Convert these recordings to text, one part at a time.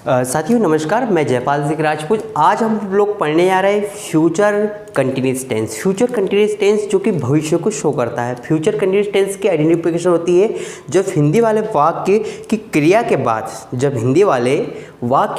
साथियों नमस्कार, मैं जयपाल सिंह राजपूत। आज हम लोग पढ़ने जा रहे हैं future continuous tense. Future continuous tense जो कि भविष्य को शो करता है। फ्यूचर कंटिन्यूस टेंस की आइडेंटिफिकेशन होती है जब हिंदी वाले वाक्य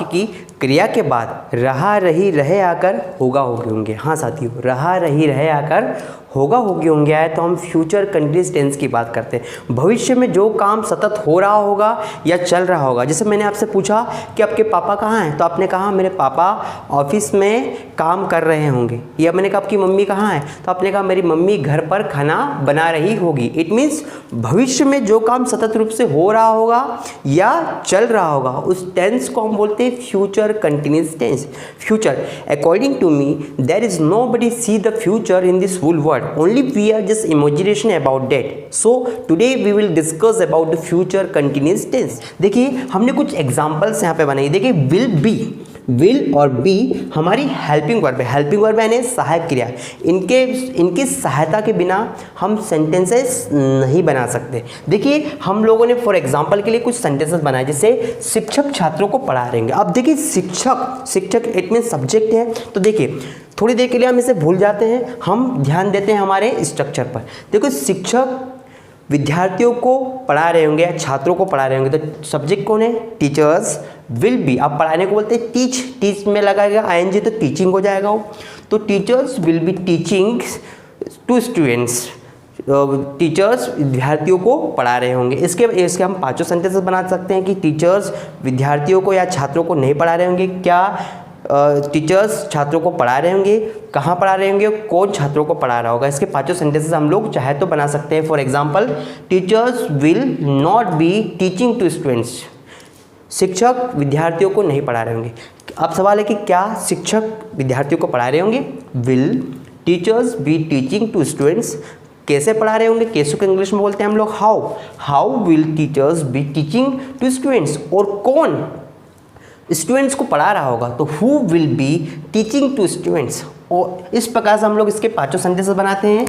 की क्रिया के बाद, रहा रही रहे आकर होगा होगे होंगे। हाँ साथियों, रहा रही रहे आकर होगा होगे होंगे आए तो हम फ्यूचर कंटिन्यूस टेंस की बात करते हैं। भविष्य में जो काम सतत हो रहा होगा या चल रहा होगा। जैसे मैंने आपसे पूछा कि आपके पापा कहाँ हैं, तो आपने कहा मेरे पापा ऑफिस में काम कर रहे होंगे। या मैंने कहा आपकी मम्मी कहाँ है, तो आपने कहा मेरी मम्मी घर पर खाना बना रही होगी। इट मीन्स भविष्य में जो काम सतत रूप से हो रहा होगा या चल रहा होगा उस टेंस को हम बोलते हैं future continuous tense. Future, according to me, there is nobody see the future in this whole world, only we are just imagination about that. So today we will discuss about the future continuous tense. देखिए हमने कुछ examples यहाँ पे बनाई। देखिए will और B हमारी helping verb है। हेल्पिंग वर्ब यानी सहायक क्रिया। इनकी सहायता के बिना हम सेंटेंसेस नहीं बना सकते। देखिए हम लोगों ने फॉर एग्जांपल के लिए कुछ सेंटेंसेस बनाए, जैसे शिक्षक छात्रों को पढ़ा रहेंगे। अब देखिए शिक्षक इट मीन सब्जेक्ट है। तो देखिए थोड़ी देर के लिए हम इसे भूल जाते हैं, हम ध्यान देते हैं हमारे स्ट्रक्चर पर। देखो शिक्षक विद्यार्थियों को पढ़ा रहे होंगे या छात्रों को पढ़ा रहे होंगे, तो सब्जेक्ट कौन है? Teachers will B. अब पढ़ाने को बोलते हैं टीच में लगाएगा आईएनजी तो टीचिंग हो जाएगा वो। तो teachers will be teaching to students. Teachers विद्यार्थियों को पढ़ा रहे होंगे। इसके हम पांचों सेंटेंसेस बना सकते हैं कि टीचर्स विद्यार्थियों को या छात्रों को नहीं पढ़ा रहे होंगे। क्या टीचर्स छात्रों को पढ़ा रहे होंगे, कहाँ पढ़ा रहे होंगे, कौन छात्रों को पढ़ा रहा होगा। इसके पांचों सेंटेंसेस हम लोग चाहे तो बना सकते हैं। For example, teachers will not be teaching to students. शिक्षक विद्यार्थियों को नहीं पढ़ा रहे होंगे। अब सवाल है कि क्या शिक्षक विद्यार्थियों को पढ़ा रहे होंगे? Will teachers be teaching to students. कैसे पढ़ा रहे होंगे? कैसे को इंग्लिश में बोलते हैं हम लोग how will teachers be teaching to students. और कौन स्टूडेंट्स को पढ़ा रहा होगा, तो who will be teaching to students. और इस प्रकार से हम लोग इसके पांचों सेंटेंसेस बनाते हैं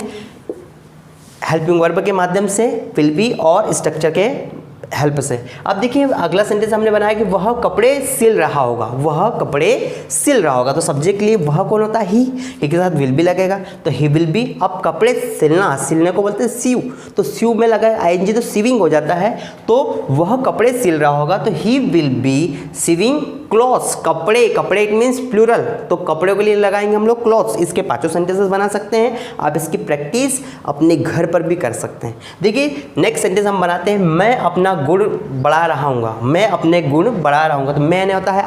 हेल्पिंग वर्ब के माध्यम से, विल बी और स्ट्रक्चर के हेल्प से। अब देखिए अगला सेंटेंस हमने बनाया कि वह कपड़े सिल रहा होगा। वह कपड़े सिल रहा होगा, तो सब्जेक्ट के लिए वह कौन होता है? ही के साथ विल बी लगेगा, तो ही विल बी। अब कपड़े सिलने को बोलते हैं सीव, तो सीव में लगा आईएनजी तो सीविंग हो जाता है। तो वह कपड़े सिल रहा होगा, तो he will be sewing clothes. कपड़े इट मीन्स प्लूरल, तो कपड़ों के लिए लगाएंगे हम लोग क्लॉथ्स। इसके पांचों सेंटेंसेस बना सकते हैं। आप इसकी प्रैक्टिस अपने घर पर भी कर सकते हैं। देखिए नेक्स्ट सेंटेंस हम बनाते हैं, मैं अपना गुण बढ़ा रहा हूँगा। मैं अपने गुण बढ़ा रहा हूँगा, तो मैंने होता है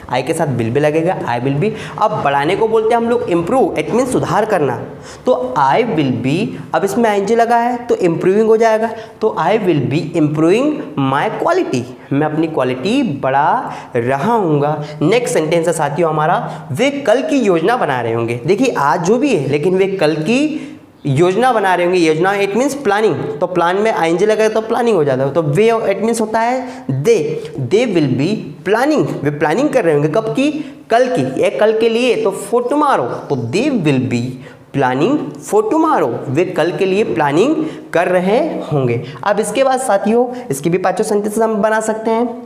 आई के साथ विल भी लगेगा, आई विल बी। अब बढ़ाने को बोलते हैं हम लोग इम्प्रूव, इट मीन्स सुधार करना, तो आई विल बी। अब इसमें आईएनजी लगा है तो इम्प्रूविंग हो जाएगा, तो I will be improving my quality. मैं अपनी क्वालिटी बढ़ा रहा हूँगा। नेक्स्ट सेंटेंस है साथियों हमारा, वे कल की योजना बना रहे होंगे। देखिए आज जो भी है लेकिन वे कल की योजना बना रहे होंगे। योजना इट मीन्स प्लानिंग, तो प्लान में आईएनजी लगा तो प्लानिंग हो जाता है। तो वे इट मीन्स होता है दे will be planning. Way planning कर रहे होंगे, कब की? कल की। एक कल के लिए तो फॉर टुमारो, तो they will be planning for tomorrow. वे कल के लिए प्लानिंग कर रहे होंगे। अब इसके बाद साथियों इसकी भी पांचों सेंटेंसेस हम बना सकते हैं।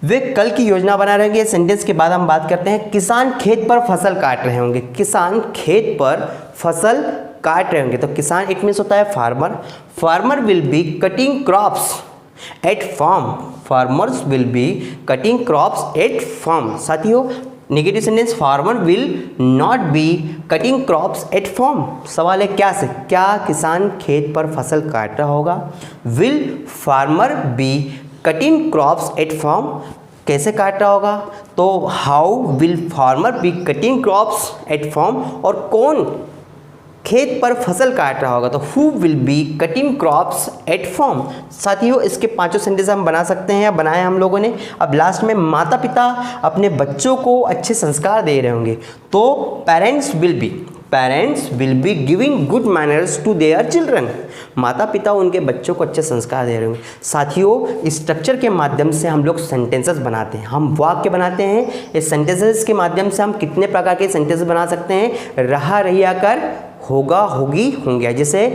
वे कल की योजना बना रहे होंगे। सेंटेंस के बाद हम बात करते हैं, किसान खेत पर फसल काट रहे होंगे। किसान खेत पर फसल काट रहे होंगे, तो किसान इट मीन्स होता है farmer will be cutting crops at farm. Farmers will be cutting crops at farm. साथियों negative sentence, farmer will not be cutting crops at farm. सवाल है क्या से? क्या किसान खेत पर फसल काट रहा होगा? Will farmer be cutting crops at farm. कैसे काट रहा होगा? तो how will farmer be cutting crops at farm. और कौन खेत पर फसल काट रहा होगा, तो who will be cutting crops at farm. साथियों इसके पांचों सेंटेंस हम बना सकते हैं या बनाए हम लोगों ने। अब लास्ट में माता पिता अपने बच्चों को अच्छे संस्कार दे रहे होंगे, तो parents will be giving good manners to their children. माता पिता उनके बच्चों को अच्छे संस्कार दे रहे होंगे। साथियों स्ट्रक्चर के माध्यम से हम लोग सेंटेंसेस बनाते हैं, हम वाक्य बनाते हैं। इस सेंटेंसेस के माध्यम से हम कितने प्रकार के सेंटेंसेस बना सकते हैं? रहा रही आकर, होगा होगी होंगे। जैसे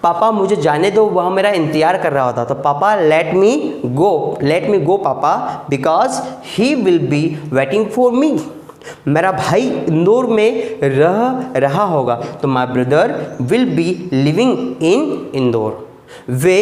पापा मुझे जाने दो, वह मेरा इंतजार कर रहा होता। तो पापा लेट मी गो पापा, because he will be waiting for me. मेरा भाई इंदौर में रह रहा होगा, तो my brother will be living in Indore. Way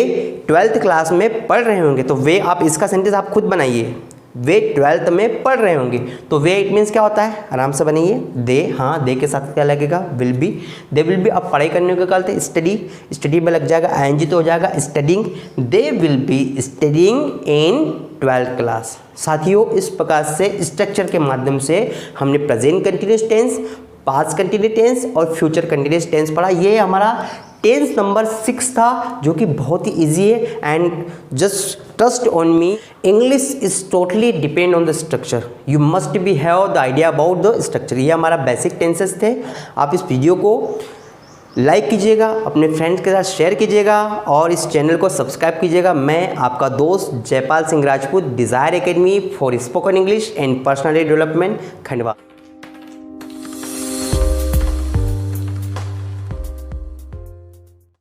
12th class में पढ़ रहे होंगे, तो वे आप इसका सेंटेंस आप खुद बनाइए। वे 12th में पढ़ रहे होंगे, तो वे इट मीन्स क्या होता है, आराम से बनाइए। दे, हाँ दे के साथ क्या लगेगा, will be. They will B, अब पढ़ाई करने को कहते हैं स्टडी, स्टडी में लग जाएगा आईएनजी तो हो जाएगा studying. They will be studying in 12th class. साथियों, इस प्रकार से स्ट्रक्चर के माध्यम से हमने present continuous tense, past continuous tense और फ्यूचर कंटिन्यूअस टेंस पढ़ा। ये हमारा टेंस नंबर 6 था, जो कि बहुत ही ईजी है। And just trust on me, English is totally depend on the structure. You must be have the idea about the structure. ये हमारा बेसिक टेंसेस थे। आप इस वीडियो को लाइक कीजिएगा, अपने फ्रेंड्स के साथ शेयर कीजिएगा और इस चैनल को सब्सक्राइब कीजिएगा। मैं आपका दोस्त Jaipal Singh Rajput, desire academy for spoken English and personality development, Khandwa.